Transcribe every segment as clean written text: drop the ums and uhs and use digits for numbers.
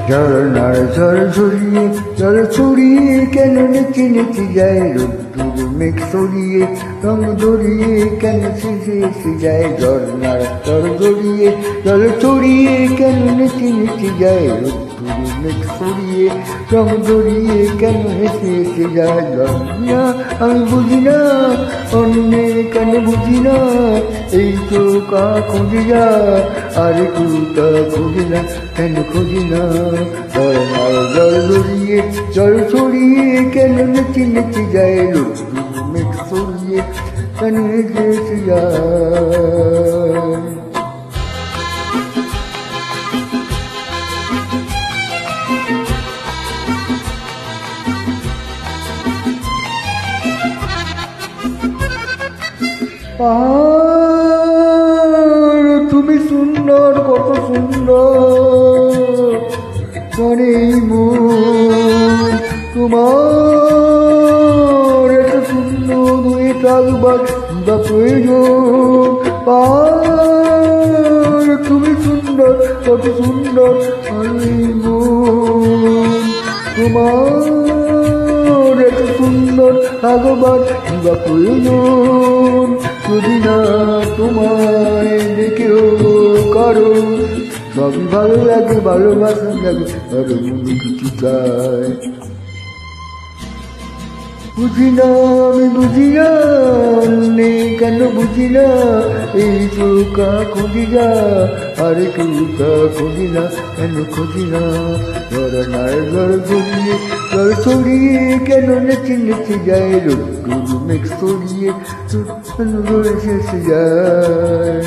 ঝরনার ঝড় ঝরিয়ে জল ছড়িয়ে কেন নেচে নেচে যায় রোদ্দুর মেঘ ছড়িয়ে রং ধরিয়ে কেন সেজে এসে যায় ঝরনার ঝড় ঝরিয়ে জল ছড়িয়ে কেন নেচে নেচে যায় রোদ্দুর মেঘ ছড়িয়ে রং ধরিয়ে কেন হেসে এসে যায় না আমি বুঝি না অন্যে কেন বুঝি না এই তো কা খুঁজে যা আর কুটা খুঁজে না কেন খুঁজি না ঝরনার জল ধরিয়ে জল ছড়িয়ে কেন নেচে নেচে যায় রোদ্দুর মেঘ ছড়িয়ে কেন হেসে এসে যায় তুমি সুন্দর কত সুন্দর জানে মন তোমার এত সুন্দর হয়ে থাকবার বা প্রয়োজন তুমি সুন্দর কত সুন্দর জানে মন তোমার এত সুন্দর থাকবার বা প্রয়োজন যদি না তোমায় দেখেও কারো সবই ভালো লাগে ভালোবাসা লাগে আর মনে কিছু চায় বুঝি না আমি বুঝি না কেন বুঝি না এই চৌকা খুঁজি না আরে চৌকা খুঁজি না কেন খুঁজি না ঝরনার জল ছড়িয়ে জল ছড়িয়ে কেন নেচে নেচে যায় রোদ্দুর মেঘ ছড়িয়ে কেন ধরে শেষে যায়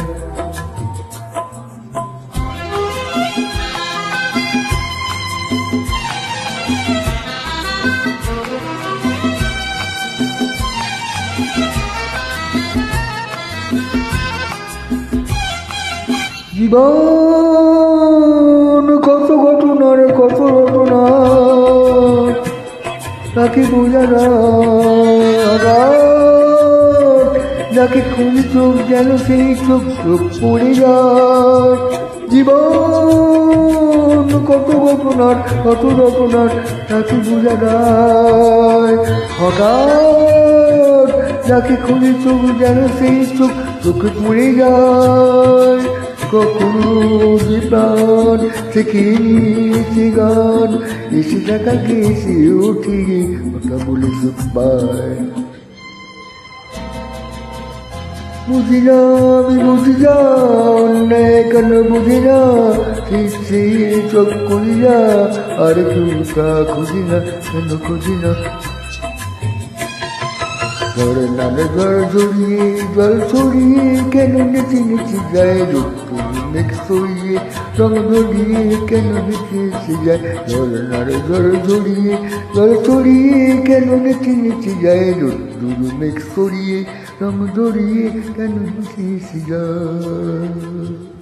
জীবন কত ঘটনার কত রটনা তাকে বোঝা যাকে খুঁজি চোখ যেন সেই চোখ চোখ পড়ে যায় জীবন কত ঘটনার কত রটনার তাকে বোঝা যায় হঠাৎ যাকে খুঁজি চোখ যেন সেই চোখ চোখে পড়ে যায় কখনো যে প্রাণ থেকে নিয়েছে গান এসে টাকাকে এসে উঠে কথা বলে সুখ পায় বুঝি না আমি বুঝি না অন্যায় কেন বুঝি না সে চোখ করি না আর চুকা খুঁজি না কেন খুঁজি না ঝরনার জল ঝরিয়ে জল ছড়িয়ে কেন নেচে নেচে যায় রোদ্দুর মেঘ ছড়িয়ে রং ধরিয়ে কেন হেসে এসে যায় ঝরনার জল ঝরিয়ে জল ছড়িয়ে কেন নেচে নেচে যায় রোদ্দুর মেঘ ছড়িয়ে রং ধরিয়ে কেন হেসে এসে যায়।